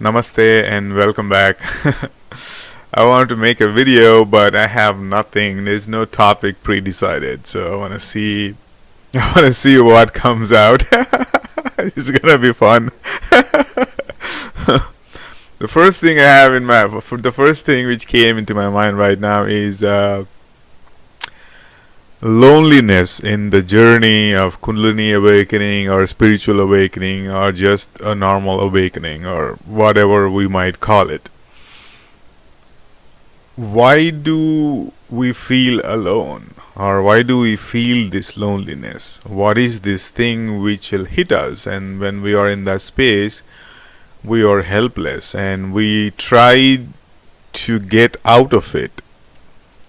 Namaste and welcome back. I want to make a video, but I have nothing. There's no topic pre-decided, so I want to see. I want to see what comes out. It's gonna be fun. The first thing I have in my, for the first thing which came into my mind right now is loneliness in the journey of Kundalini awakening or spiritual awakening or just a normal awakening or whatever we might call it. Why do we feel alone? Or why do we feel this loneliness? What is this thing which will hit us? And when we are in that space, we are helpless and we try to get out of it.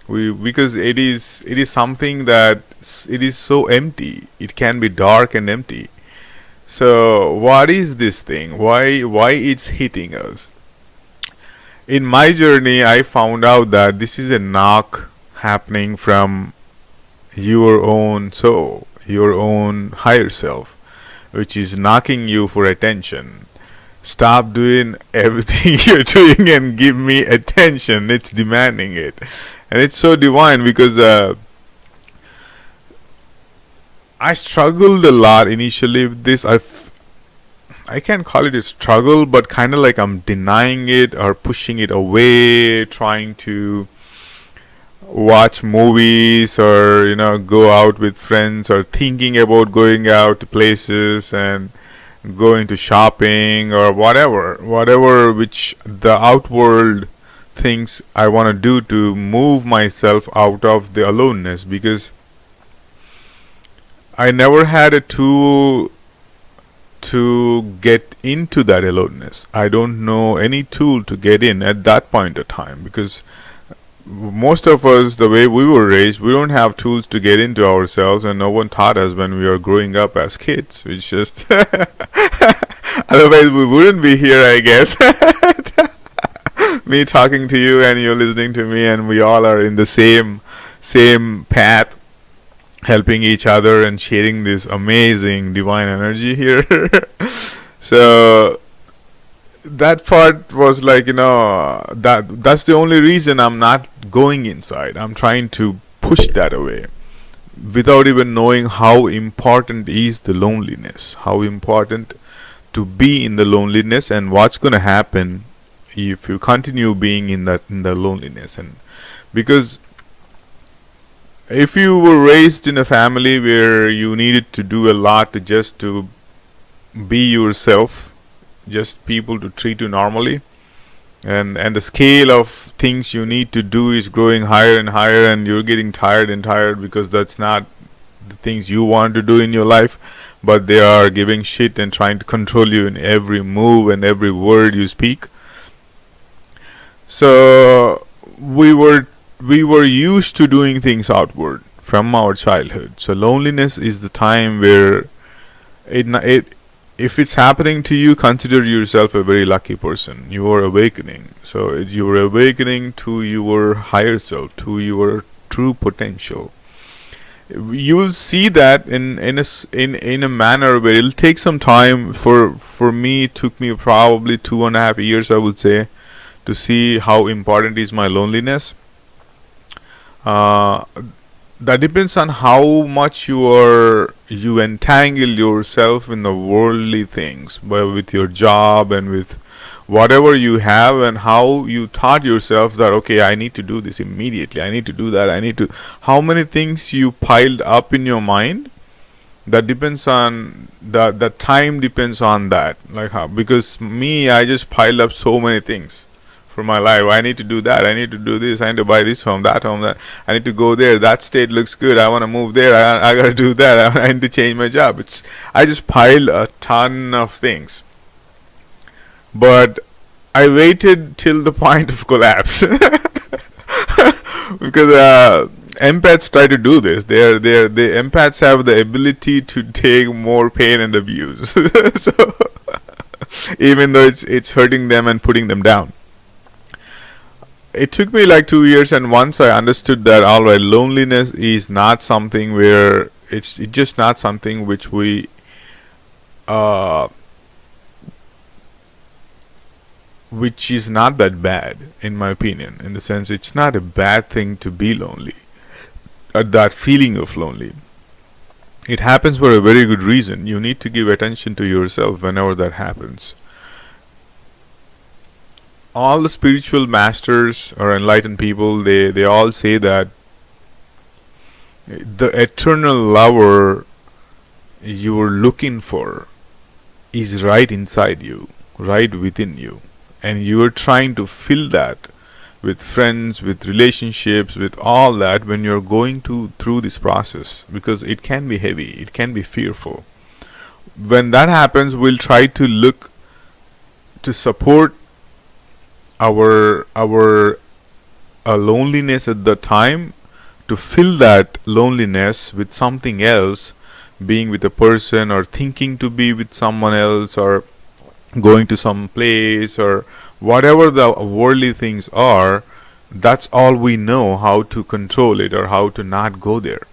Because it is something that it is so empty. It can be dark and empty. So what is this thing? Why it's hitting us? In my journey, I found out that this is a knock happening from your own soul, your own higher self, which is knocking you for attention. Stop doing everything you're doing and give me attention. It's demanding it. And it's so divine because I struggled a lot initially with this. I can't call it a struggle, but kind of like I'm denying it or pushing it away, trying to watch movies or go out with friends or thinking about going out to places and going to shopping or whatever which the outward things I want to do to move myself out of the aloneness, because I never had a tool to get into that aloneness. I don't know any tool to get in at that point of time, because most of us, the way we were raised, we don't have tools to get into ourselves, and no one taught us when we were growing up as kids. It's just otherwise we wouldn't be here, I guess. Me talking to you and you listening to me, and we all are in the same path, helping each other and sharing this amazing divine energy here. So that part was like, that's the only reason I'm not going inside. I'm trying to push that away without even knowing how important is the loneliness, how important to be in the loneliness, and what's going to happen if you continue being in the loneliness. And because if you were raised in a family where you needed to do a lot just to be yourself, just people to treat you normally, and the scale of things you need to do is growing higher and higher, and you're getting tired and tired because that's not the things you want to do in your life, but they are giving shit and trying to control you in every move and every word you speak. So we were used to doing things outward from our childhood. So loneliness is the time where it if it's happening to you, consider yourself a very lucky person. You are awakening. So you are awakening to your higher self, to your true potential. You will see that in a manner where it'll take some time. For me, it took me probably 2.5 years, I would say, to see how important is my loneliness. That depends on how much you entangle yourself in the worldly things, with your job and with whatever you have, and how you taught yourself that okay, I need to do this immediately, I need to do that, I need to, how many things you piled up in your mind. That depends on the time depends on that, like how, because me, I just piled up so many things for my life. I need to do that, I need to do this, I need to buy this home, that I need to go there, that state looks good, I want to move there, I gotta do that, I need to change my job. I just piled a ton of things, but I waited till the point of collapse. Because empaths try to do this. The empaths have the ability to take more pain and abuse. So even though it's hurting them and putting them down. It took me like 2 years, and once I understood that, alright, loneliness is not something where it's just not something which we which is not that bad, in my opinion. In the sense, it's not a bad thing to be lonely, that feeling of lonely. It happens for a very good reason. You need to give attention to yourself whenever that happens. All the spiritual masters or enlightened people, they all say that the eternal lover you are looking for is right inside you, right within you, and you are trying to fill that with friends, with relationships, with all that when you're going through this process, because it can be heavy, it can be fearful. When that happens, we'll try to look to support our loneliness at the time, to fill that loneliness with something else, being with a person or thinking to be with someone else or going to some place or whatever the worldly things are. That's all we know, how to control it or how to not go there.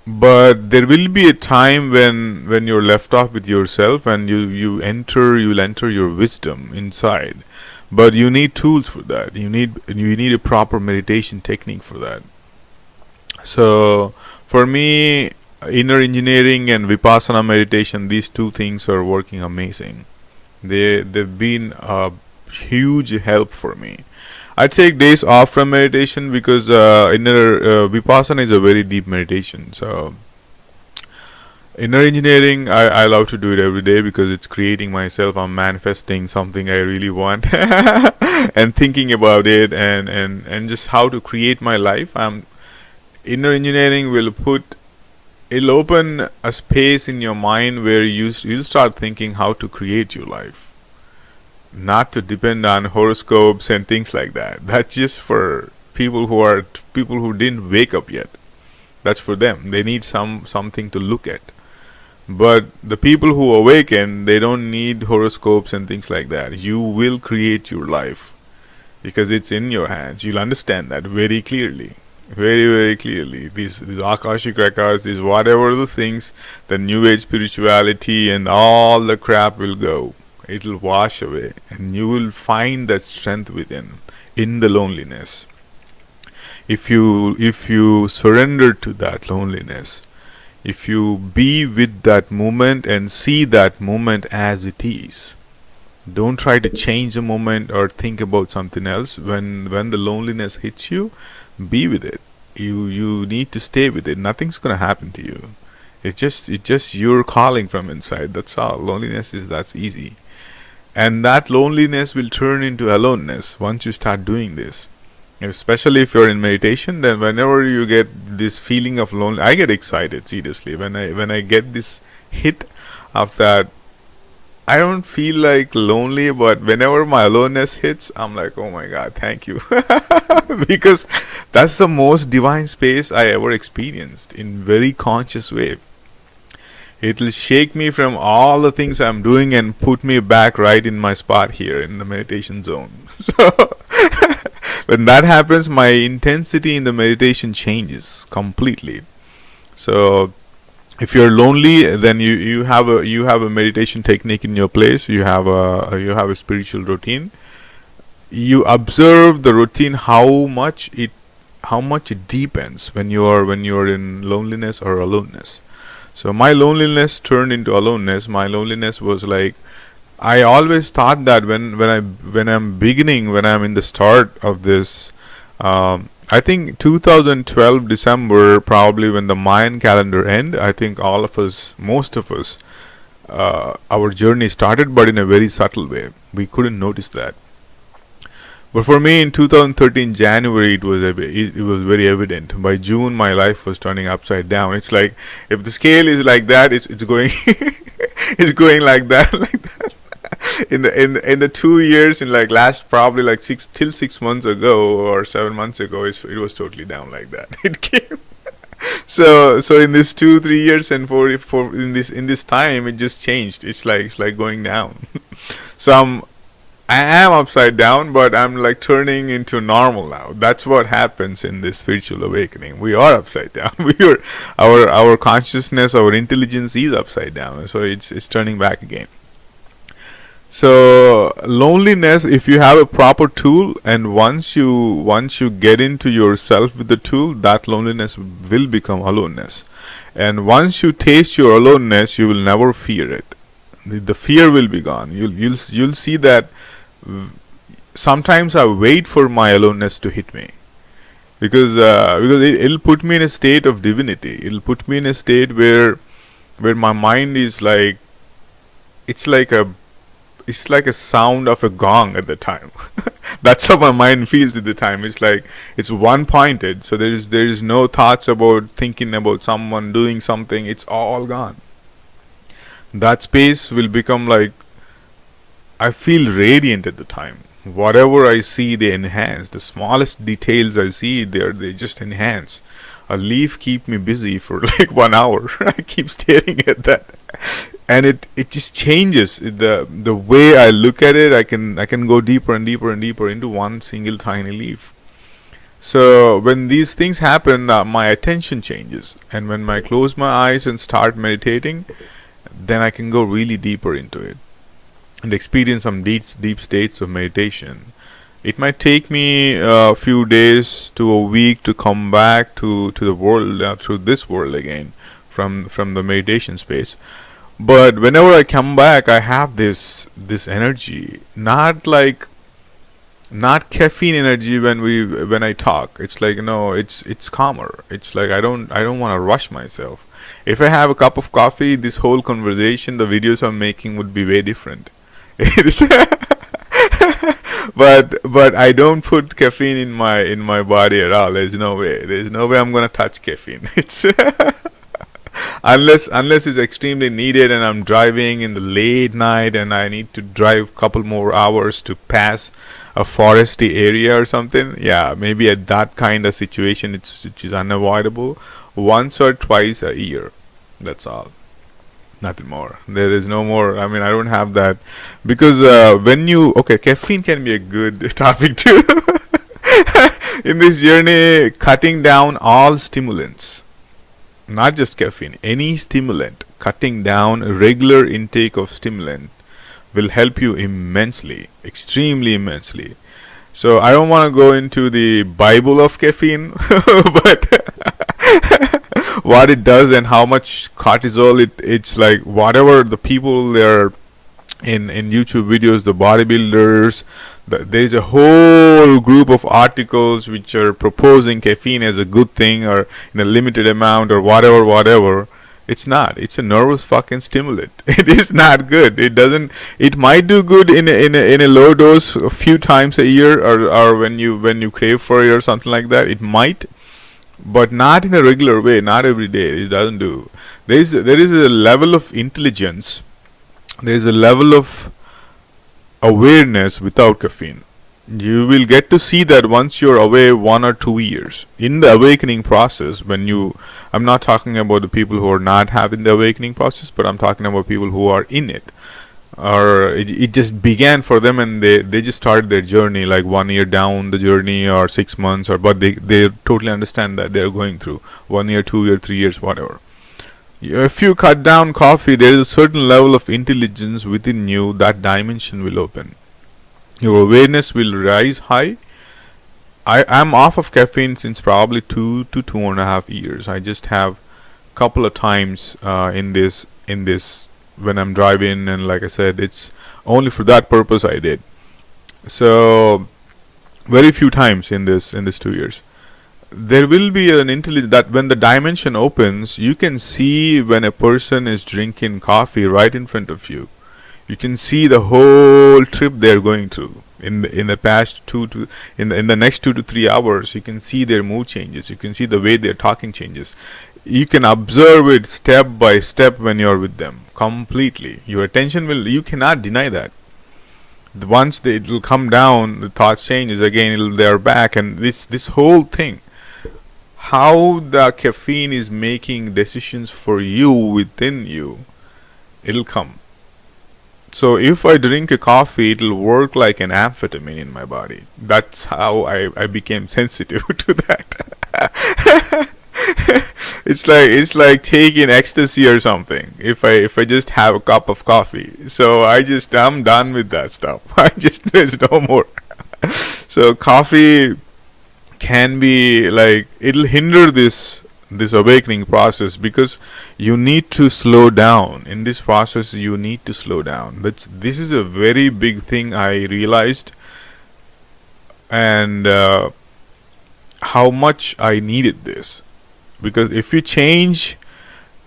But there will be a time when you're left off with yourself and you'll enter your wisdom inside. But you need tools for that. You need a proper meditation technique for that. So for me, inner engineering and vipassana meditation, these two things are working amazing. They've been a huge help for me. I take days off from meditation because inner vipassana is a very deep meditation. So inner engineering, I love to do it every day because it's creating myself. I'm manifesting something I really want and thinking about it and just how to create my life. Inner engineering it'll open a space in your mind where you'll start thinking how to create your life, not to depend on horoscopes and things like that. That's just for people who didn't wake up yet. That's for them. They need something to look at. But the people who awaken, they don't need horoscopes and things like that. You will create your life because it's in your hands. You'll understand that very clearly. Very, very clearly. These Akashic records, these whatever the things, the New Age spirituality and all the crap will go. It'll wash away and you will find that strength within, in the loneliness. If you surrender to that loneliness, if you be with that moment and see that moment as it is, don't try to change the moment or think about something else. When the loneliness hits you, be with it. You need to stay with it. Nothing's gonna happen to you. It's just you're calling from inside. That's all. Loneliness that's easy. And that loneliness will turn into aloneness once you start doing this. Especially if you're in meditation, then whenever you get this feeling of lonely, I get excited seriously when I get this hit of that. I don't feel like lonely, but whenever my aloneness hits, I'm like, oh my God, thank you. Because that's the most divine space I ever experienced in very conscious way. It'll shake me from all the things I'm doing and put me back right in my spot here in the meditation zone. So when that happens, my intensity in the meditation changes completely. So if you're lonely, then you have a meditation technique in your place. You have a spiritual routine. You observe the routine, how much it deepens when you're in loneliness or aloneness. So my loneliness turned into aloneness. My loneliness was like, I always thought that when I'm in the start of this, I think 2012 December, probably when the Mayan calendar ended, I think most of us, our journey started, but in a very subtle way. We couldn't notice that. But for me, in 2013 January, it was very evident. By June, my life was turning upside down. It's like if the scale is like that, it's going it's going like that, like that. In the 2 years, in like last probably like 6 months ago or 7 months ago, it was totally down like that. It came. So in this 2-3 years and for in this time, it just changed. It's like going down. So I am upside down, but I'm like turning into normal now. That's what happens in this spiritual awakening. We are upside down. Our consciousness, our intelligence is upside down. So it's turning back again. So loneliness, if you have a proper tool, and once you get into yourself with the tool, that loneliness will become aloneness. And once you taste your aloneness, you will never fear it. The fear will be gone. You'll see that sometimes I wait for my aloneness to hit me, because it'll put me in a state of divinity. It'll put me in a state where my mind is like, it's like a it's like a sound of a gong at the time. That's how my mind feels at the time. It's like it's one pointed, so there is no thoughts about thinking about someone doing something. It's all gone. That space will become like, I feel radiant at the time. Whatever I see, they enhance. The smallest details I see there, they just enhance. A leaf keep me busy for like 1 hour. I keep staring at that, and it just changes the way I look at it. I can go deeper and deeper and deeper into one single tiny leaf. So when these things happen, my attention changes, and when I close my eyes and start meditating, then I can go really deeper into it and experience some deep states of meditation. It might take me a few days to a week to come back to the world, through this world again, from the meditation space. But whenever I come back, I have this energy, not caffeine energy when I talk. It's like, no, it's calmer. It's like I don't want to rush myself. If I have a cup of coffee, this whole conversation, the videos I'm making would be way different. It is but I don't put caffeine in my body at all. There's no way. There's no way I'm gonna touch caffeine. It's unless it's extremely needed, and I'm driving in the late night and I need to drive couple more hours to pass a foresty area or something. Yeah, maybe at that kind of situation, which is unavoidable. Once or twice a year. That's all. Nothing more. There is no more. I mean, I don't have that, because caffeine can be a good topic too. In this journey, cutting down all stimulants, not just caffeine, any stimulant, cutting down a regular intake of stimulant will help you immensely, extremely immensely. So I don't want to go into the Bible of caffeine, but what it does and how much cortisol it's like, whatever the people there in YouTube videos, the bodybuilders, there's a whole group of articles which are proposing caffeine as a good thing, or in a limited amount, or whatever. It's not. It's a nervous fucking stimulant. It is not good. It doesn't. It might do good in a low dose a few times a year, or when you crave for it or something like that. It might, but not in a regular way. Not every day. It doesn't do. There is a level of intelligence. There is a level of awareness without caffeine. You will get to see that once you're away 1 or 2 years in the awakening process. I'm not talking about the people who are not having the awakening process, but I'm talking about people who are in it, or it just began for them, and they just started their journey like 1 year down the journey, or 6 months, or but they totally understand that they're going through 1 year, 2 year, 3 years, whatever. If you cut down coffee, there is a certain level of intelligence within you. That dimension will open. Your awareness will rise high. I'm off of caffeine since probably 2 to 2.5 years. I just have couple of times in this when I'm driving, and like I said, it's only for that purpose I did. So very few times in this 2 years. There will be an intelligence that when the dimension opens, you can see when a person is drinking coffee right in front of you. You can see the whole trip they're going through in the past in the next 2 to 3 hours. You can see their mood changes. You can see the way they're talking changes. You can observe it step by step when you're with them completely. Your attention you cannot deny that. Once it will come down, the thoughts changes again. They're back, and this whole thing, how the caffeine is making decisions for you within you, it'll come. So if I drink a coffee, it'll work like an amphetamine in my body. That's how I became sensitive to that. it's like taking ecstasy or something. If I just have a cup of coffee, so I'm done with that stuff. There's no more. So coffee can be like, it'll hinder this awakening process, because you need to slow down in this process. You need to slow down. This is a very big thing I realized, and how much I needed this. Because if you change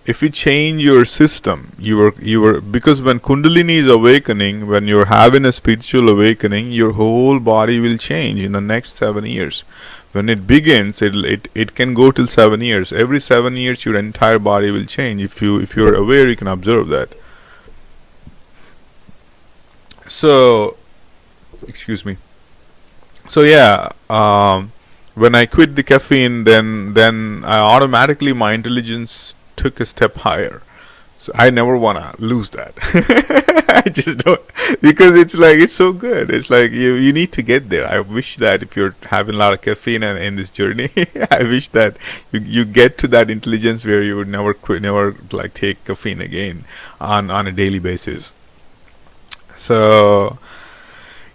your system, you were because when Kundalini is awakening, when you're having a spiritual awakening, your whole body will change in the next 7 years. When it begins, it can go till 7 years. Every 7 years, your entire body will change. If you're aware, you can observe that. So, excuse me. So yeah, when I quit the caffeine, then I automatically, my intelligence took a step higher. So I never wanna lose that. I just don't, because it's like, it's so good. It's like you need to get there. I wish that if you're having a lot of caffeine and in this journey, I wish that you get to that intelligence where you would never quit, never like take caffeine again on a daily basis. So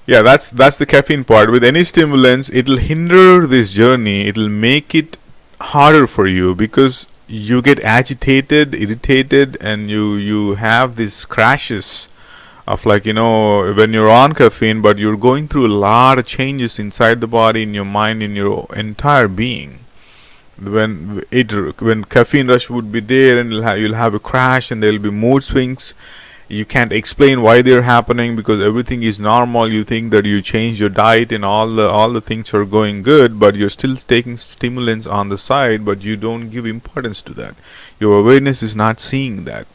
yeah, that's the caffeine part. With any stimulants, it'll hinder this journey. It'll make it harder for you, because you get agitated, irritated, and you have these crashes of, like, when you're on caffeine, but you're going through a lot of changes inside the body, in your mind, in your entire being. When caffeine rush would be there, and you'll have a crash, and there'll be mood swings. You can't explain why they're happening, because everything is normal. You think that you change your diet and all the things are going good, but you're still taking stimulants on the side, but you don't give importance to that. Your awareness is not seeing that.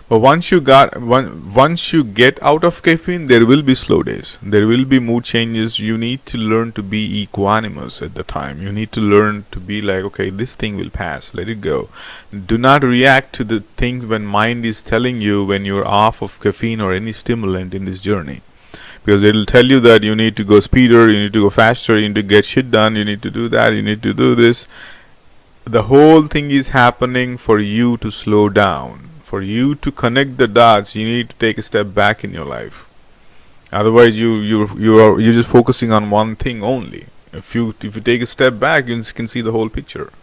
But once you get out of caffeine, there will be slow days. There will be mood changes. You need to learn to be equanimous at the time. You need to learn to be like, okay, this thing will pass. Let it go. Do not react to the things when mind is telling you when you're off of caffeine or any stimulant in this journey. Because it'll tell you that you need to go speeder, you need to go faster, you need to get shit done, you need to do that, you need to do this. The whole thing is happening for you to slow down. For you to connect the dots, you need to take a step back in your life. Otherwise, you're just focusing on one thing only. If you take a step back, you can see the whole picture.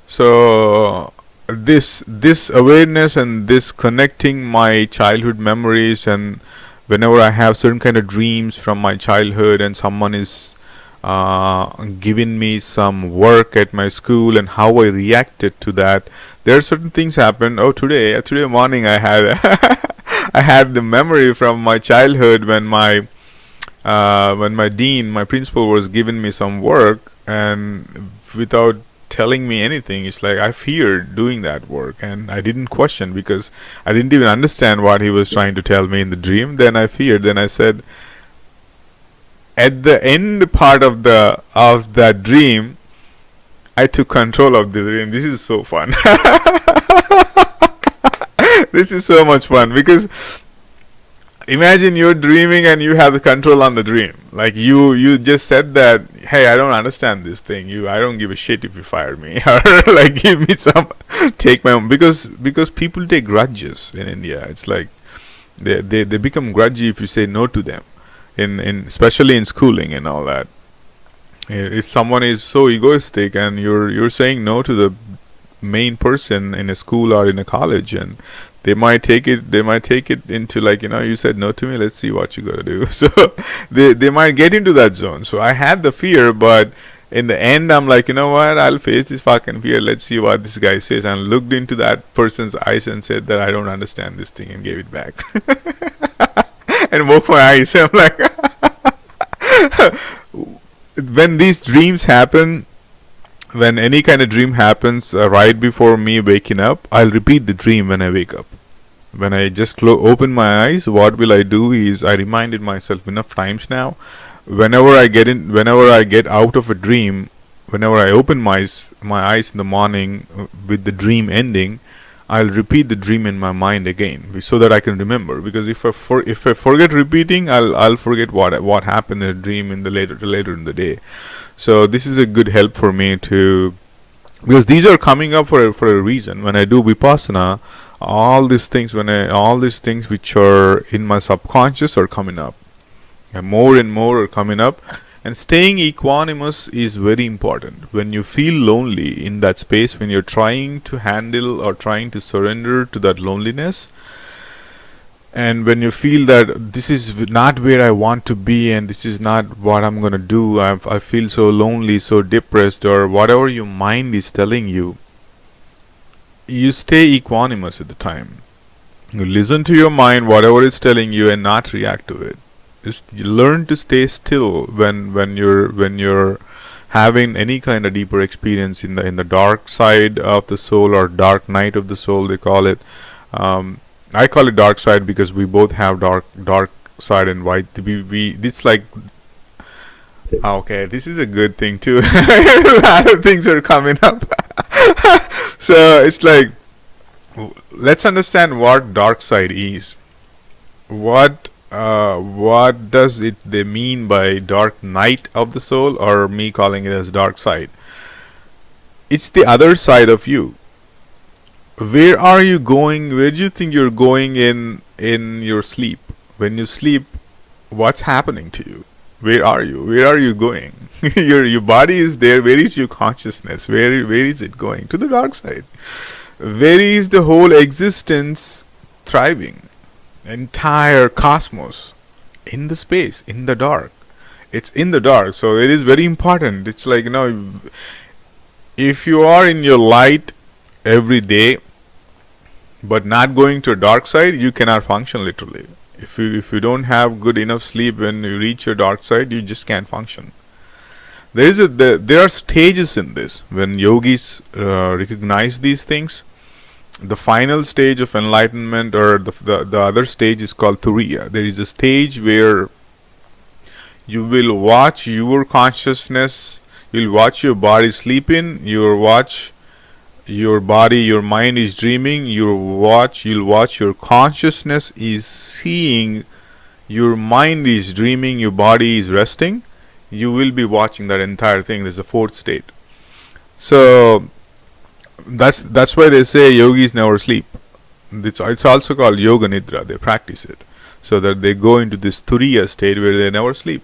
So this awareness and this connecting my childhood memories, and whenever I have certain kind of dreams from my childhood, and someone is giving me some work at my school, and how I reacted to that. There are certain things happen. Oh, today morning I had I had the memory from my childhood when my dean, my principal, was giving me some work, and without telling me anything, it's like I feared doing that work, and I didn't question, because I didn't even understand what he was trying to tell me in the dream. Then I feared. Then I said, at the end part of that dream, I took control of the dream. This is so fun. This is so much fun, because imagine you're dreaming and you have the control on the dream. Like you just said that, hey, I don't understand this thing. I don't give a shit if you fire me, or like give me some, take my own, because people take grudges in India. It's like they become grudgy if you say no to them. In especially in schooling and all that, if someone is so egoistic and you're saying no to the main person in a school or in a college, and they might take it into, like, you said no to me, let's see what you gotta do. So they might get into that zone. So I had the fear, but in the end I'm like, you know what, I'll face this fucking fear. Let's see what this guy says. And looked into that person's eyes and said that I don't understand this thing, and gave it back. And woke my eyes. I'm like, when these dreams happen, when any kind of dream happens right before me waking up, I'll repeat the dream when I wake up. When I just open my eyes, what will I do is, I reminded myself enough times now, whenever I get out of a dream, whenever I open my eyes in the morning with the dream ending, I'll repeat the dream in my mind again, so that I can remember. Because if I forget repeating, I'll forget what happened in the dream in the later in the day. So this is a good help for me to because these are coming up for a reason. When I do vipassana, all these things which are in my subconscious are coming up, and more are coming up. And staying equanimous is very important. When you feel lonely in that space, when you're trying to handle or trying to surrender to that loneliness, and when you feel that this is not where I want to be and this is not what I'm gonna do, I feel so lonely, so depressed, or whatever your mind is telling you, you stay equanimous at the time. You listen to your mind, whatever it's telling you, and not react to it. Just you learn to stay still when you're having any kind of deeper experience in the dark side of the soul, or dark night of the soul, they call it. I call it dark side because we both have dark side and white. We it's like, okay, this is a good thing too. A lot of things are coming up. So it's like, let's understand what dark side is. What does it they mean by dark night of the soul, or me calling it as dark side? It's the other side of you. Where are you going? Where do you think you're going in your sleep? When you sleep, what's happening to you? Where are you? Where are you going? Your body is there. Where is your consciousness? Where is it going? To the dark side. Where is the whole existence thriving? Entire cosmos in the space, in the dark. It's in the dark, so it is very important. It's like, if you are in your light every day but not going to a dark side, you cannot function literally. If you don't have good enough sleep, when you reach your dark side, you just can't function. There are stages in this. When yogis recognize these things, the final stage of enlightenment, or the other stage, is called Turiya. There is a stage where you will watch your consciousness, you'll watch your body sleeping, you'll watch your body, your mind is dreaming, you'll watch your consciousness is seeing, your mind is dreaming, your body is resting. You will be watching that entire thing. There's a fourth state. So that's why they say yogis never sleep. It's also called yoga nidra. They practice it so that they go into this turiya state where they never sleep.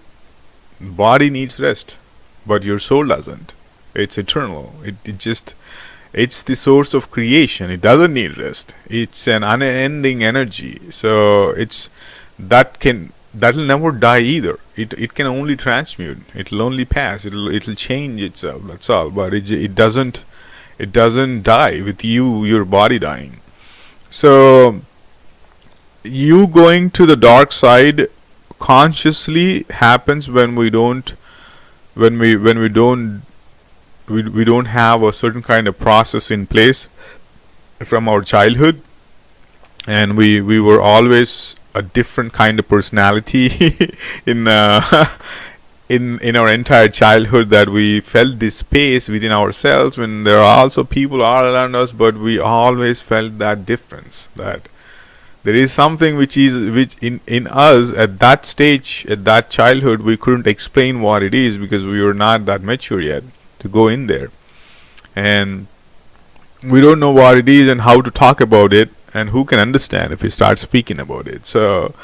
Body needs rest, but your soul doesn't. It's eternal. It's the source of creation. It doesn't need rest. It's an unending energy. So that'll never die either. It can only transmute. It'll only pass. It'll change itself. That's all. But it doesn't die with your body dying. So you going to the dark side consciously happens when we don't have a certain kind of process in place from our childhood, and we were always a different kind of personality in our entire childhood, that we felt this space within ourselves when there are also people all around us, but we always felt that difference, that there is something which in us at that stage, at that childhood, we couldn't explain what it is because we were not that mature yet to go in there, and we don't know what it is and how to talk about it, and who can understand if we start speaking about it. So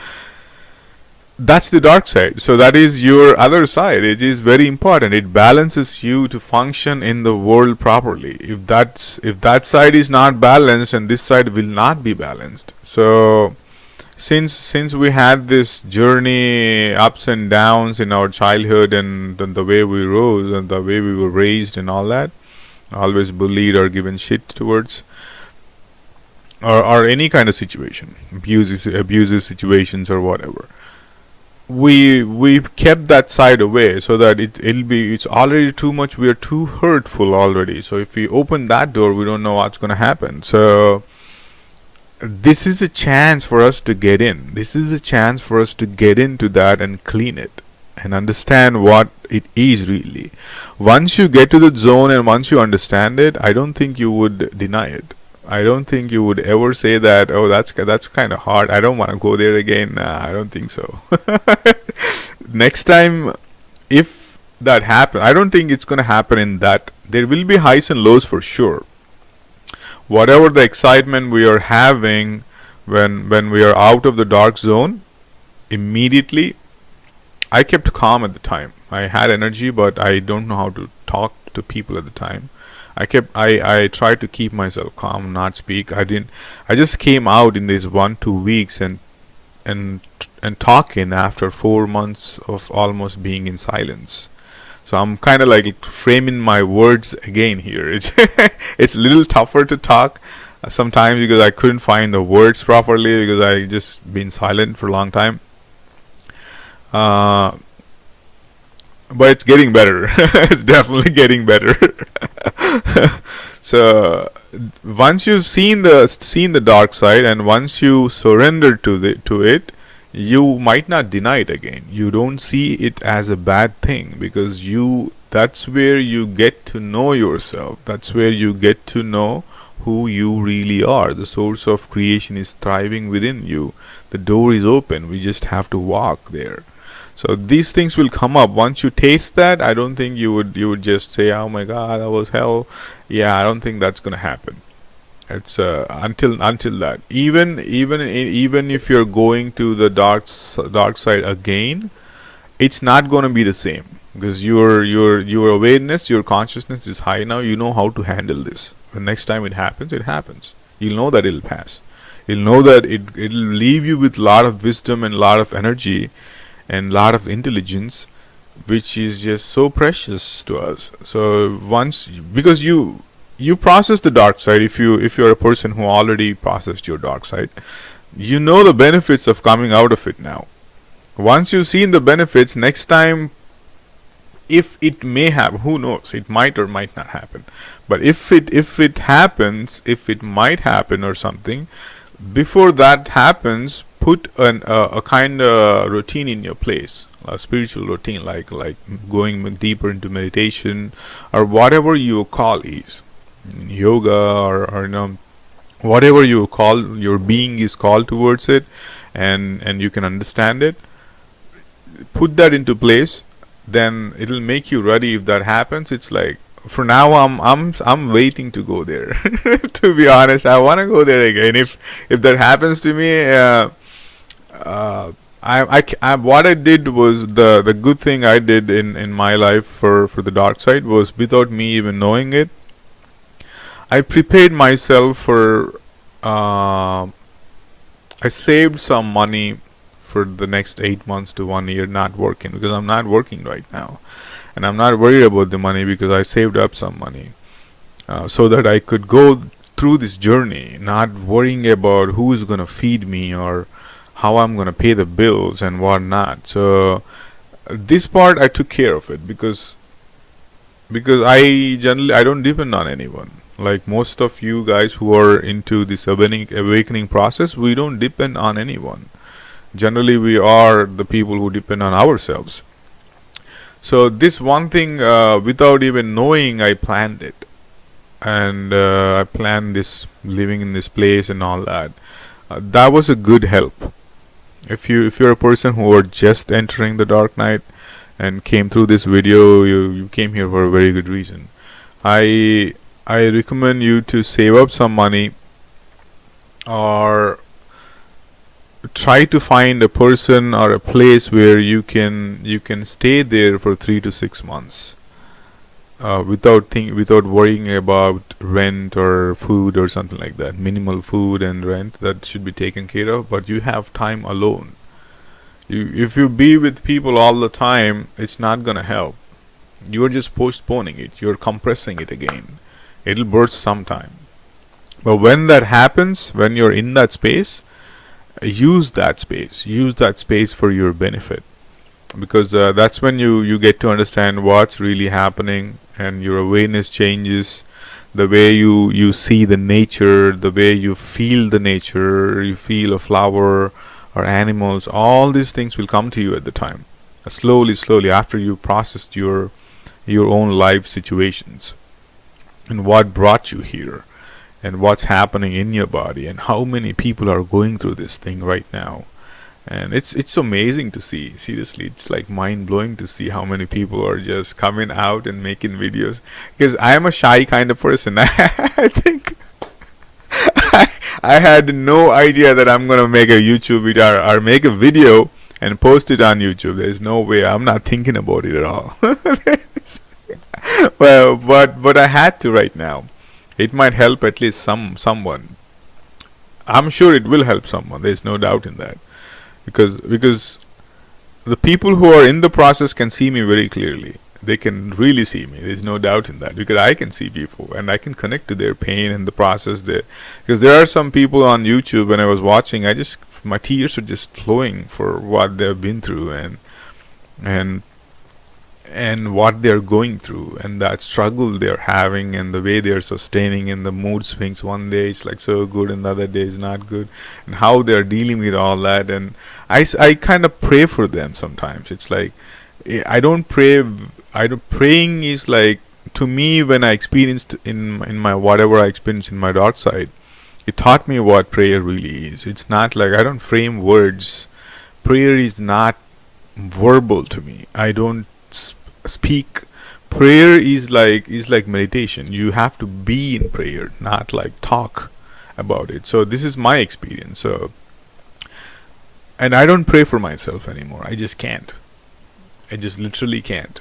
that's the dark side. So that is your other side. It is very important. It balances you to function in the world properly. If that side is not balanced, and this side will not be balanced. So since we had this journey, ups and downs in our childhood, and the way we rose and the way we were raised and all that, always bullied or given shit towards, or any kind of situation, abusive situations or whatever, we kept that side away, so that it's already too much. We are too hurtful already. So if we open that door, we don't know what's going to happen. So this is a chance for us to get in. This is a chance for us to get into that and clean it and understand what it is really. Once you get to the zone and once you understand it, I don't think you would deny it. I don't think you would ever say that, oh, that's kind of hard, I don't want to go there again. Nah, I don't think so. Next time, if that happens, I don't think it's going to happen in that There will be highs and lows for sure. Whatever the excitement we are having when we are out of the dark zone, immediately I kept calm at the time. I had energy, but I don't know how to talk to people at the time. I tried to keep myself calm, not speak. I just came out in these 1 2 weeks and and talking after 4 months of almost being in silence. So I'm kind of like framing my words again here. It's it's a little tougher to talk sometimes because I couldn't find the words properly because I just been silent for a long time. Uh, but it's getting better. It's definitely getting better. So once you've seen the dark side, and once you surrender to it, you might not deny it again. You don't see it as a bad thing, because that's where you get to know yourself. That's where you get to know who you really are. The source of creation is thriving within you. The door is open. We just have to walk there. So these things will come up once you taste that. I don't think you would just say, "Oh my God, that was hell." Yeah, I don't think that's gonna happen. It's until that. Even if you're going to the dark side again, it's not gonna be the same, because your awareness, your consciousness is high now. You know how to handle this. The next time it happens, it happens. You'll know that it'll pass. You'll know that it'll leave you with a lot of wisdom and a lot of energy and a lot of intelligence, which is just so precious to us. So once, because you process the dark side, if you're a person who already processed your dark side, you know the benefits of coming out of it now. Once you've seen the benefits, next time, if it may happen, who knows, it might or might not happen, but if it happens, if it might happen or something, before that happens, put a kind of routine in your place, a spiritual routine, like going deeper into meditation, or whatever you call is yoga, or whatever you call your being is called towards it, and you can understand it. Put that into place, then it'll make you ready if that happens. It's like, for now, I'm waiting to go there. To be honest, I want to go there again. If that happens to me, what I did was, the good thing I did in my life for the dark side was, without me even knowing it, I prepared myself for. I saved some money for the next 8 months to 1 year not working, because I'm not working right now, and I'm not worried about the money because I saved up some money, so that I could go through this journey, not worrying about who's gonna feed me or how I'm gonna pay the bills and whatnot. So this part I took care of it, because I don't depend on anyone. Like most of you guys who are into this awakening process, we don't depend on anyone. Generally, we are the people who depend on ourselves. So this one thing, without even knowing, I planned it, and I planned this living in this place and all that. That was a good help. If you're a person who are just entering the dark night and came through this video, you came here for a very good reason. I recommend you to save up some money, or try to find a person or a place where you can stay there for 3 to 6 months, without worrying about rent or food or something like that. Minimal food and rent, that should be taken care of, but you have time alone. If you be with people all the time, it's not gonna help. You are just postponing it. You're compressing it again. It'll burst sometime. But when that happens, when you're in that space, use that space. Use that space for your benefit, because that's when you get to understand what's really happening, and your awareness changes. The way you see the nature, the way you feel the nature, you feel a flower or animals, all these things will come to you at the time, slowly after you processed your own life situations, and what brought you here, and what's happening in your body, and how many people are going through this thing right now, And it's amazing to see. Seriously, it's like mind blowing to see how many people are just coming out and making videos. Because I am a shy kind of person. I think I had no idea that I'm gonna make a YouTube video or make a video and post it on YouTube. There's no way. I'm not thinking about it at all. Well, but I had to right now. It might help at least someone. I'm sure it will help someone. There's no doubt in that. Because the people who are in the process can see me very clearly. They can really see me. There's no doubt in that, because I can see people and I can connect to their pain and the process there. Because there are some people on YouTube, when I was watching, my tears are just flowing for what they've been through, and and what they're going through, and that struggle they're having, and the way they're sustaining, and the mood swings. One day it's like so good and the other day is not good, and how they're dealing with all that. And I kind of pray for them sometimes. It's like I don't pray. Praying is like, to me, when I experienced in my whatever I experienced in my dark side, it taught me what prayer really is. It's not like, I don't frame words. Prayer is not verbal to me. I don't speak. Prayer is like meditation. You have to be in prayer, not like talk about it. So this is my experience. So, and I don't pray for myself anymore. I just can't. I just literally can't.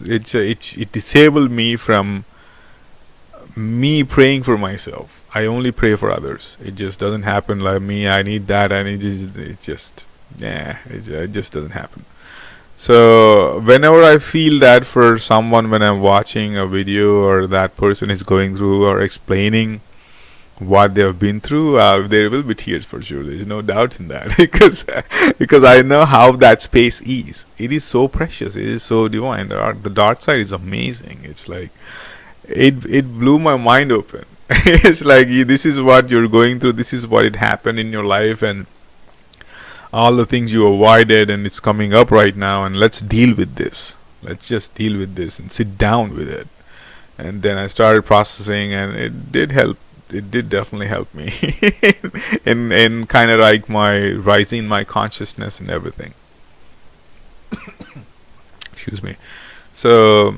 It disabled me from me praying for myself. I only pray for others. It just doesn't happen like me. I need that. I need this. It just doesn't happen. So whenever I feel that for someone, when I'm watching a video or that person is going through or explaining what they have been through, there will be tears for sure. There's no doubt in that. because I know how that space is. It is so precious. It is so divine. The dark side is amazing. It's like it blew my mind open. It's like, this is what you're going through. This is what it happened in your life, and all the things you avoided, and it's coming up right now, and let's deal with this. Let's just deal with this and sit down with it. And then I started processing, and it did help. It did definitely help me in kind of like my rising my consciousness and everything. Excuse me. So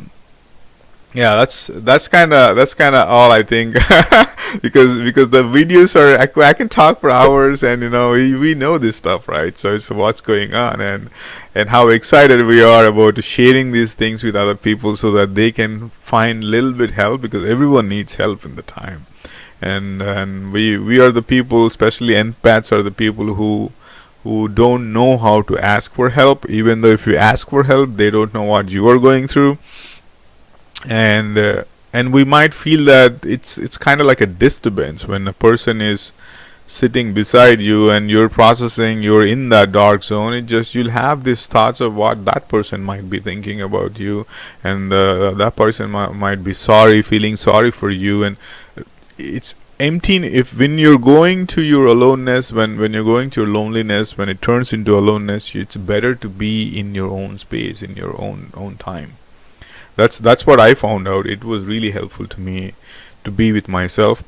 yeah, that's kind of all I think. because the videos are, I can talk for hours, and we know this stuff, right? So it's what's going on, and how excited we are about sharing these things with other people, so that they can find little bit help, because everyone needs help in the time. And we are the people, especially empaths, are the people who don't know how to ask for help. Even though if you ask for help, they don't know what you are going through. And we might feel that it's kind of like a disturbance when a person is sitting beside you and you're processing, you're in that dark zone. It just, you'll have these thoughts of what that person might be thinking about you, and that person might be feeling sorry for you. And it's empty. If when you're going to your aloneness, when you're going to your loneliness, when it turns into aloneness, it's better to be in your own space, in your own time. That's what I found out. It was really helpful to me to be with myself.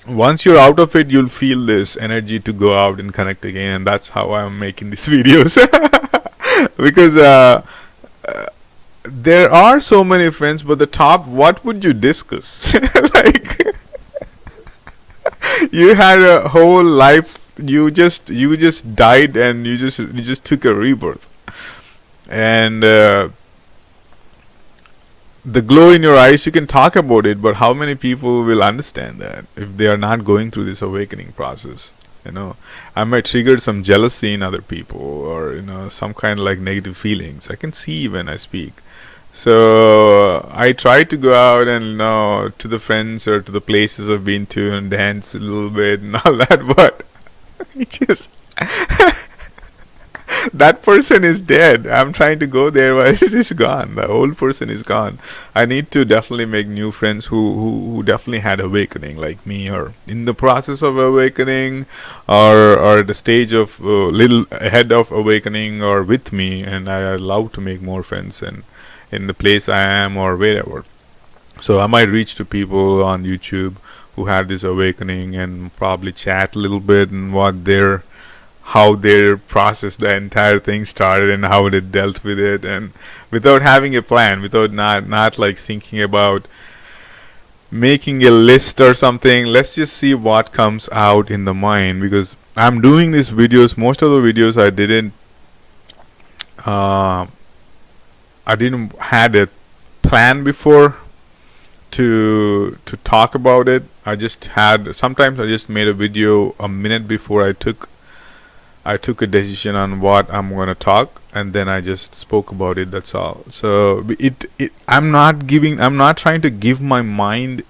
Once you're out of it, you'll feel this energy to go out and connect again, and that's how I'm making these videos. Because there are so many friends, but what would you discuss? Like, you had a whole life. You just died, and you just took a rebirth, and the glow in your eyes, you can talk about it, but how many people will understand that if they are not going through this awakening process? I might trigger some jealousy in other people, or some kind of like negative feelings. I can see when I speak. So I try to go out and to the friends or to the places I've been to and dance a little bit and all that, but it just that person is dead. I'm trying to go there, but it's just gone. The old person is gone. I need to definitely make new friends who definitely had awakening like me, or in the process of awakening, or at the stage of little ahead of awakening, or with me. And I love to make more friends and in the place I am or wherever. So I might reach to people on YouTube who had this awakening and probably chat a little bit and how their process, the entire thing started, and how they dealt with it, and without having a plan, without not like thinking about making a list or something. Let's just see what comes out in the mind, because I'm doing these videos. Most of the videos uh, I didn't had a plan before to talk about it. I just had, sometimes I just made a video a minute before I took a decision on what I'm going to talk, and then I just spoke about it. That's all. So I'm not trying to give my mind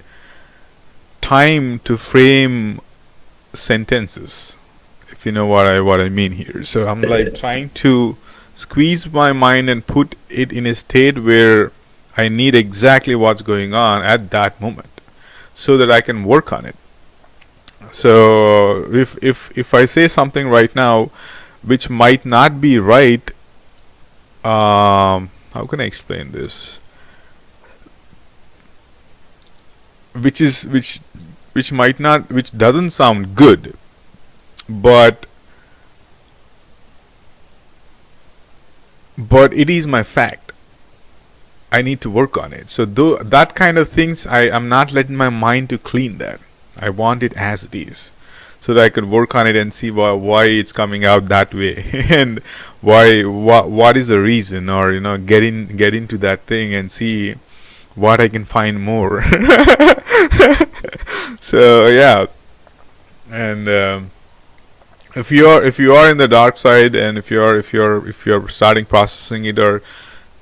time to frame sentences, if you know what I mean here. So I'm like trying to squeeze my mind and put it in a state where I need exactly what's going on at that moment, so that I can work on it. So if I say something right now which might not be right, how can I explain this? Which might not, which doesn't sound good, but it is my fact. I need to work on it. So though that kind of things, I'm not letting my mind to clean that. I want it as it is, so that I could work on it and see why it's coming out that way, and what is the reason, or get into that thing and see what I can find more. So yeah, and if you are in the dark side, and if you're starting processing it, or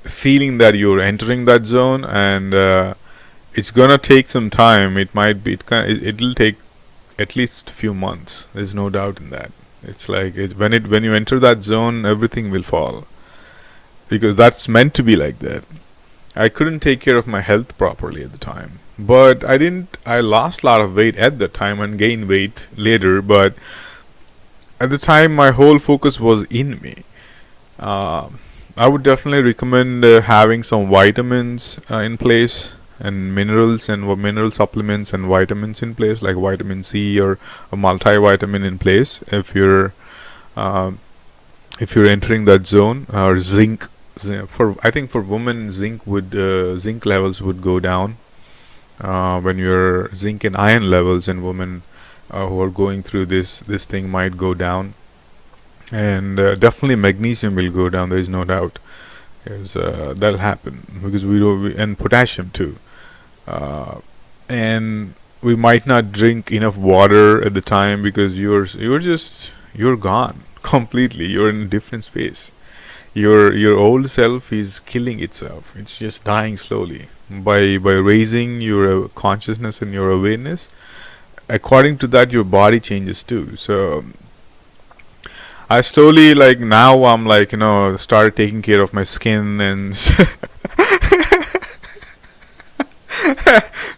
feeling that you're entering that zone, and it's gonna take some time. It might be it'll take at least a few months. There's no doubt in that. It's like when you enter that zone, everything will fall, because that's meant to be like that. I couldn't take care of my health properly at the time, but I lost a lot of weight at the time and gained weight later, but at the time my whole focus was in me. I would definitely recommend having some vitamins in place, and minerals, and mineral supplements and vitamins in place, like vitamin C or a multivitamin in place, uh, if you're entering that zone, or zinc. For I think for women, zinc levels would go down when your zinc and iron levels in women who are going through this thing might go down, and definitely magnesium will go down. There is no doubt, because that'll happen, because and potassium too, and we might not drink enough water at the time, because you're gone completely. You're in a different space. Your old self is killing itself. It's just dying slowly. By raising your consciousness and your awareness, according to that, your body changes too. So I slowly, like now, I'm like started taking care of my skin, and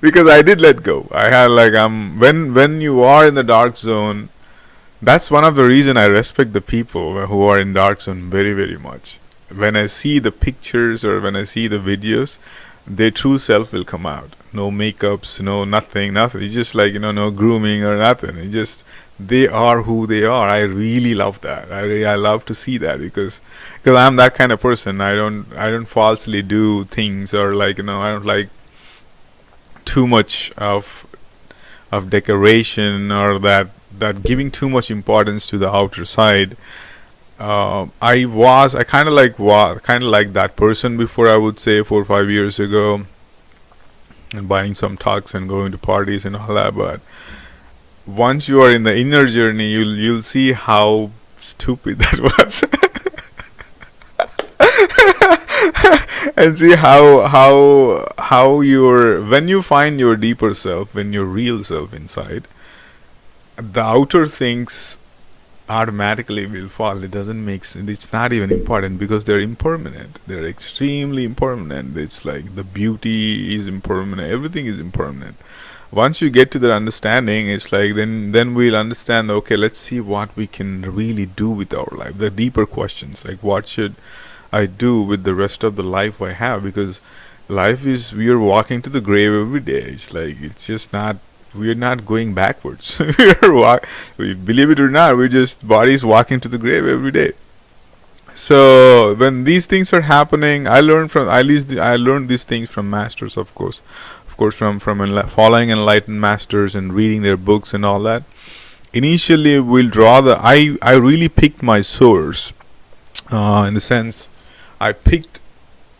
because I did let go. I had like when you are in the dark zone, that's one of the reason I respect the people who are in dark zone very, very much. When I see the pictures, or when I see the videos, their true self will come out. No makeups, no nothing. It's just like no grooming or nothing. It just, they are who they are. I really love that. I love to see that, because I'm that kind of person. I don't falsely do things, or like I don't like too much of decoration, or that giving too much importance to the outer side. I kind of like that person before, I would say 4 or 5 years ago, and buying some tux and going to parties and all that. But once you are in the inner journey, you'll see how stupid that was. And see how when you find your deeper self, when your real self inside, the outer things automatically will fall. It doesn't make sense. It's not even important, because they're impermanent. They're extremely impermanent. It's like the beauty is impermanent. Everything is impermanent. Once you get to that understanding, it's like then we'll understand, okay, let's see what we can really do with our life. The deeper questions, like what should I do with the rest of the life I have? Because life is, we are walking to the grave every day. It's like, it's just not we're not going backwards. We believe it or not, we're just bodies walking to the grave every day. So when these things are happening, I learned from at least I learned these things from masters, of course, from following enlightened masters and reading their books and all that. Initially, we'll draw the I really picked my source, in the sense I picked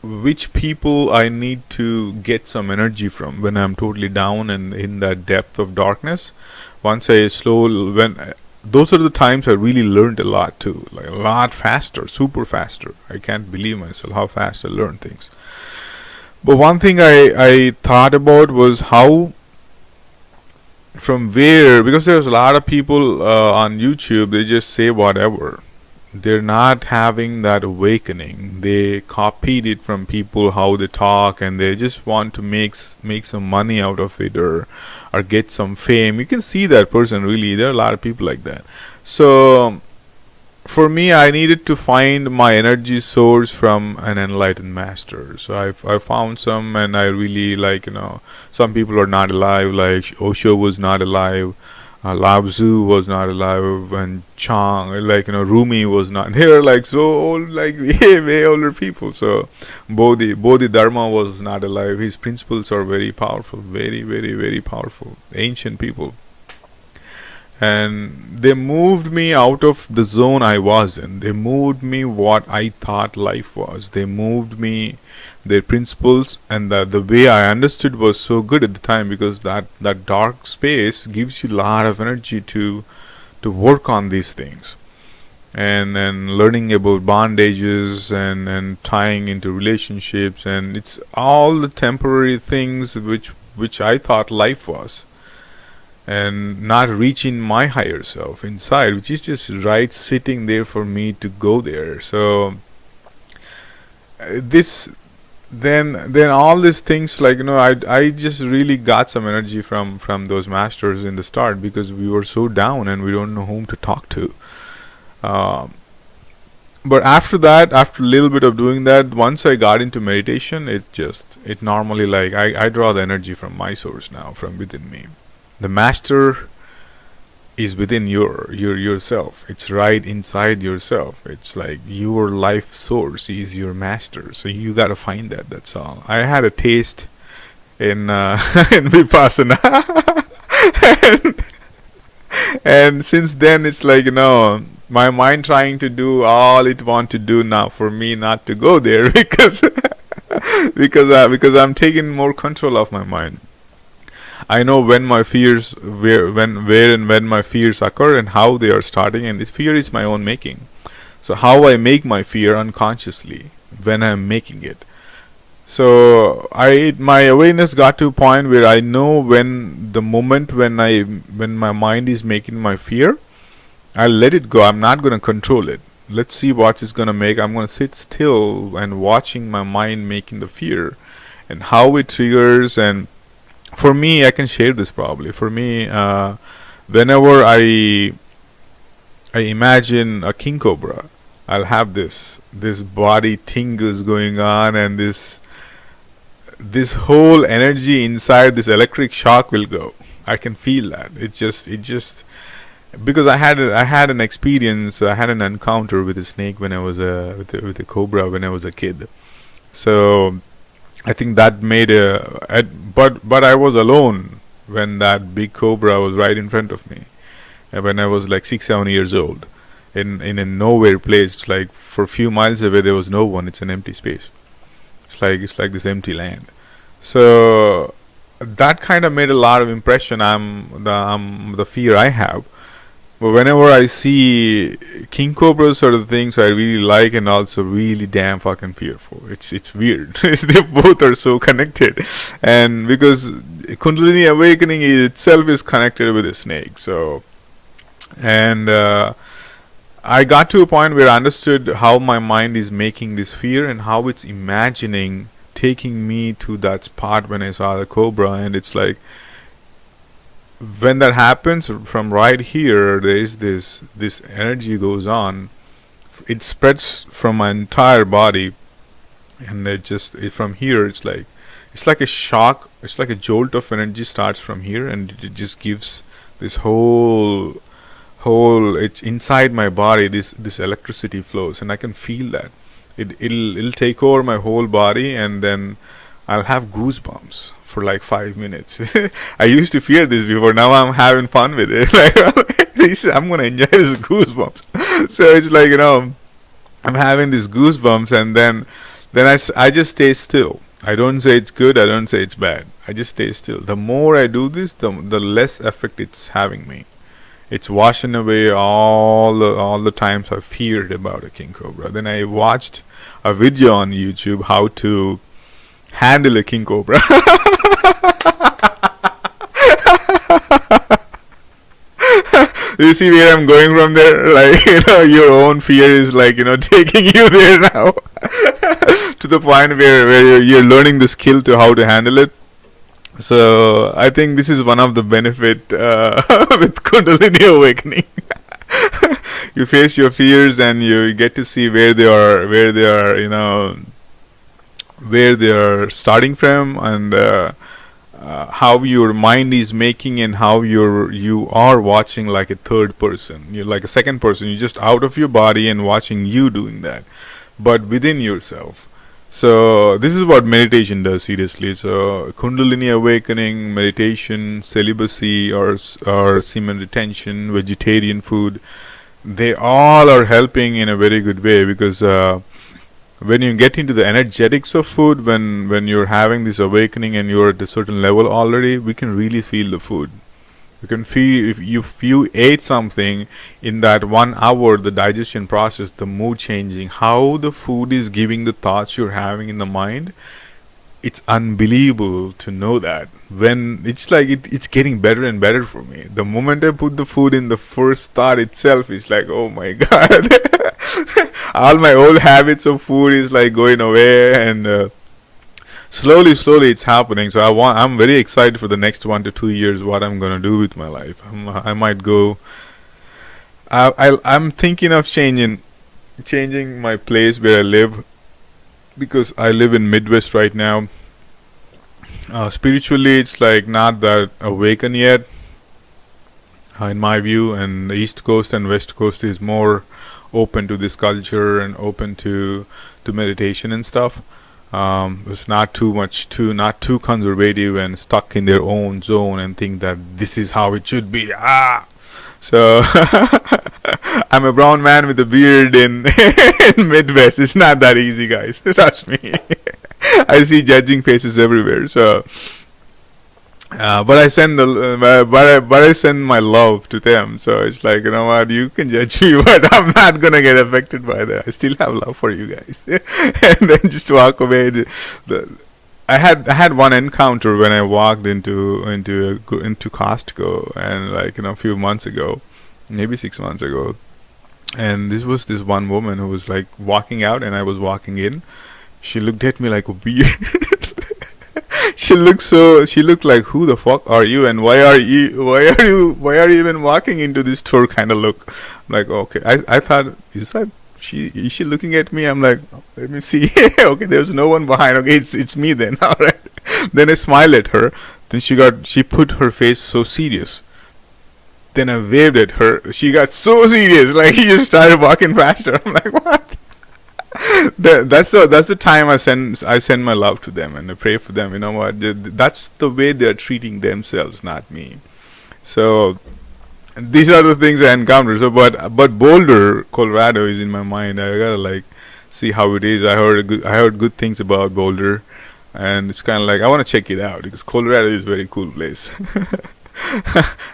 which people I need to get some energy from when I'm totally down and in that depth of darkness. Once I slow when those are the times I really learned a lot too, like a lot faster, super faster. I can't believe myself how fast I learn things. But one thing I thought about was how, from where, because there's a lot of people on YouTube, they just say whatever. They're not having that awakening. They copied it from people, how they talk, and they just want to make some money out of it, or get some fame. You can see that person really. There are a lot of people like that. So for me, I needed to find my energy source from an enlightened master. So I found some, and I really like, some people are not alive, like Osho was not alive, Lao Tzu was not alive, and Chang, like, Rumi was not. They were like so old, like way older people. So Bodhidharma was not alive. His principles are very powerful, very, very, very powerful. Ancient people. And they moved me out of the zone I was in. They moved me what I thought life was. They moved me their principles, and the way I understood was so good at the time, because that dark space gives you a lot of energy to work on these things, and learning about bondages and tying into relationships, and it's all the temporary things which I thought life was, and not reaching my higher self inside, which is just right sitting there for me to go there. So this then all these things, like, I just really got some energy from those masters in the start, because we were so down and we don't know whom to talk to. But after that, after a little bit of doing that, once I got into meditation, it normally, like, I draw the energy from my source now, from within me. The master is within yourself. It's right inside yourself. It's like your life source is your master. So you gotta find that. That's all. I had a taste in in Vipassana, and since then it's like, my mind trying to do all it want to do now for me not to go there, because because I'm taking more control of my mind. I know when my fears, where and when my fears occur, and how they are starting, and this fear is my own making. So how I make my fear unconsciously when I'm making it. So my awareness got to a point where I know when the moment when my mind is making my fear, I'll let it go. I'm not gonna control it. Let's see what it's gonna make. I'm gonna sit still and watching my mind making the fear, and how it triggers. And for me, I can share this probably. For me, whenever I imagine a king cobra, I'll have this body tingles going on, and this whole energy inside, this electric shock will go. I can feel that. It just because I had an experience. I had an encounter with a snake when I was with a cobra when I was a kid. So I think that made but I was alone when that big cobra was right in front of me, when I was like 6-7 years old, in a nowhere place. It's like for a few miles away there was no one. It's an empty space. It's like this empty land. So that kind of made a lot of impression. The fear I have. But whenever I see king cobras sort of things, I really like, and also really damn fucking fearful. It's weird. They both are so connected, and because Kundalini awakening itself is connected with a snake. So, and I got to a point where I understood how my mind is making this fear, and how it's imagining taking me to that spot when I saw the cobra. And it's like, when that happens, from right here, there is this energy goes on. It spreads from my entire body, and from here, it's like it's like a shock, it's like a jolt of energy starts from here, and it just gives this whole it's inside my body, this electricity flows, and I can feel that it'll take over my whole body, and then I'll have goosebumps for like 5 minutes. I used to fear this before. Now I'm having fun with it. Like I'm gonna enjoy this goosebumps. So it's like, I'm having these goosebumps, and then I just stay still. I don't say it's good. I don't say it's bad. I just stay still. The more I do this, the less effect it's having me. It's washing away all the times I feared about a king cobra. Then I watched a video on YouTube how to handle a king cobra. You see where I'm going from there? Like, your own fear is like, taking you there now. To the point where you're learning the skill to how to handle it. So I think this is one of the benefit with Kundalini awakening. You face your fears, and you get to see where they are, where they are starting from, and how your mind is making, and how you are watching like a third person. You're like a second person. You're just out of your body and watching you doing that, but within yourself. So this is what meditation does, seriously. So Kundalini awakening, meditation, celibacy, or semen retention, vegetarian food, they all are helping in a very good way, because when you get into the energetics of food, when you're having this awakening and you're at a certain level already, we can really feel the food. You can feel if you ate something in that 1 hour, the digestion process, the mood changing, how the food is giving the thoughts you're having in the mind. It's unbelievable to know that. When it's like it's getting better and better for me. The moment I put the food in, the first thought itself is like, oh my god. All my old habits of food is like going away, and slowly it's happening. So I'm very excited for the next 1 to 2 years what I'm gonna do with my life. I might go. I'm thinking of changing my place where I live, because I live in Midwest right now. Spiritually, it's like not that awakened yet, in my view. And the East Coast and West Coast is more open to this culture and open to meditation and stuff. It's not not too conservative and stuck in their own zone and think that this is how it should be. So I'm a brown man with a beard in Midwest. It's not that easy, guys. Trust me. I see judging faces everywhere. So, but I send I send my love to them. So it's like, what, you can judge me, but I'm not gonna get affected by that. I still have love for you guys. And then just walk away. I had one encounter when I walked into Costco, and like, a few months ago, maybe 6 months ago, and this was this one woman who was like walking out, and I was walking in. She looked at me like weird. She looked like, who the fuck are you, and why are you even walking into this store kind of look. I'm like, okay, I thought, is she looking at me? I'm like, let me see. Okay, there's no one behind. Okay, it's me then. All right. Then I smiled at her. Then she put her face so serious. Then I waved at her. She got so serious, like she just started walking faster. I'm like, what? That's the time I send my love to them, and I pray for them. You know what? That's the way they're treating themselves, not me. So these are the things I encounter. So, but Boulder, Colorado, is in my mind. I gotta like see how it is. I heard good things about Boulder, and it's kind of like I want to check it out, because Colorado is a very cool place.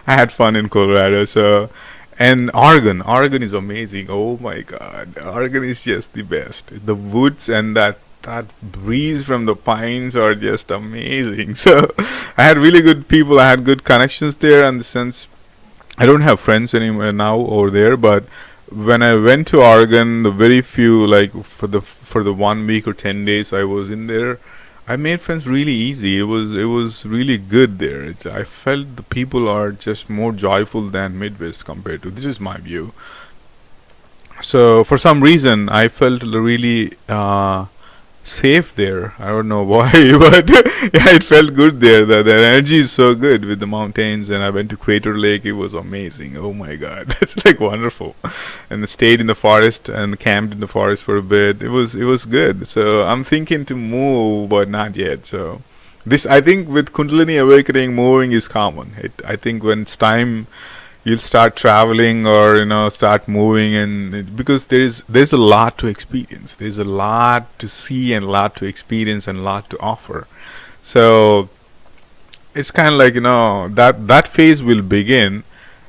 I had fun in Colorado. So, and Oregon is amazing. Oh my god, Oregon is just the best. The woods and that breeze from the pines are just amazing. So I had really good people. I had good connections there, in the sense I don't have friends anymore now over there, but when I went to Oregon, the very few, like for the 1 week or 10 days I was in there, I made friends really easy. It was really good there. I felt the people are just more joyful than Midwest compared to. This is my view. So for some reason, I felt really safe there. I don't know why, but yeah, it felt good there. The energy is so good with the mountains, and I went to Crater Lake. It was amazing. Oh my God, that's like wonderful. And stayed in the forest and camped in the forest for a bit. It was good. So I'm thinking to move, but not yet. So this, I think, with Kundalini awakening, moving is common. I think when it's time, you'll start traveling, or start moving, and because there's a lot to experience, there's a lot to see and a lot to experience and a lot to offer. So it's kind of like, that phase will begin,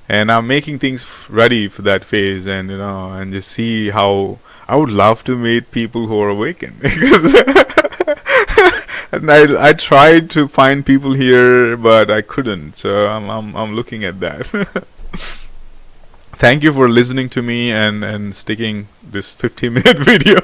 and I'm making things ready for that phase, and and just see how I would love to meet people who are awakened. Because and I tried to find people here, but I couldn't. So I'm looking at that. Thank you for listening to me and sticking this 50-minute video,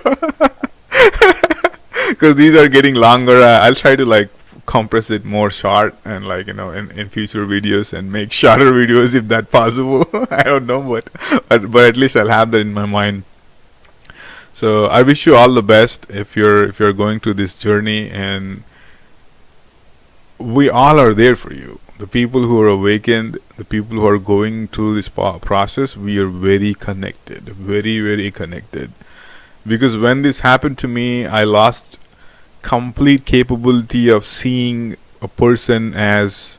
because these are getting longer. I'll try to like compress it more short, and like in future videos, and make shorter videos if that possible. I don't know, but at least I'll have that in my mind. So I wish you all the best if you're going through this journey, and we all are there for you. The people who are awakened, the people who are going through this process, we are very connected, very, very connected. Because when this happened to me, I lost complete capability of seeing a person as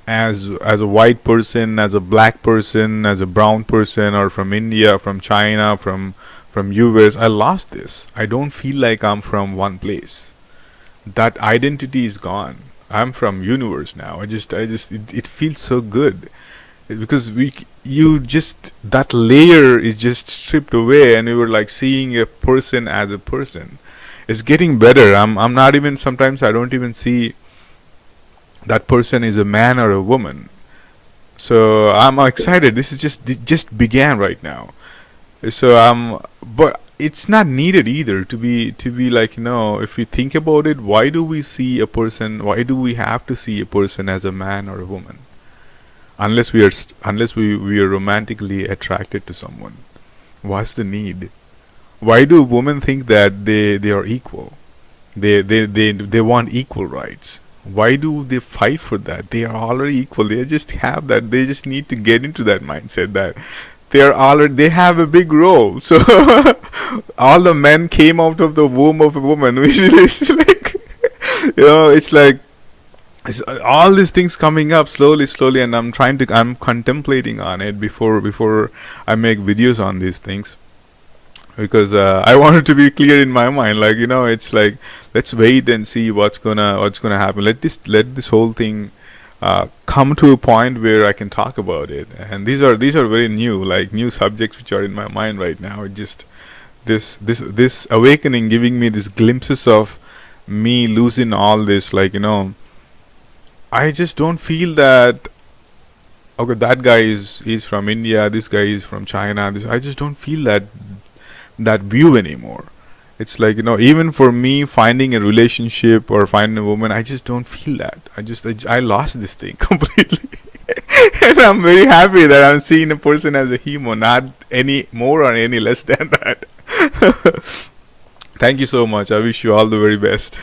a white person, as a black person, as a brown person, or from India, from China, from US. I lost this. I don't feel like I'm from one place. That identity is gone. I'm from universe now. It feels so good, because that layer is just stripped away, and we were like seeing a person as a person. It's getting better. I'm not even, sometimes I don't even see that person is a man or a woman. So I'm excited. This is just began right now. So but it's not needed either to be like, if we think about it, why do we have to see a person as a man or a woman, unless we are romantically attracted to someone? What's the need? Why do women think that they are equal? They want equal rights. Why do they fight for that? They are already equal. They just have that. They just need to get into that mindset that they have a big role. So all the men came out of the womb of a woman, which is like, it's like, all these things coming up slowly, and I'm contemplating on it before I make videos on these things, because I want it to be clear in my mind. Like, it's like, let's wait and see what's gonna happen. Let this whole thing come to a point where I can talk about it. And these are very new subjects which are in my mind right now. It just this awakening, giving me these glimpses of me losing all this. Like, I just don't feel that, okay, that guy is from India, this guy is from China. I just don't feel that view anymore. It's like, even for me finding a relationship or finding a woman, I just don't feel that. I lost this thing completely. And I'm very happy that I'm seeing a person as a human, not any more or any less than that. Thank you so much. I wish you all the very best.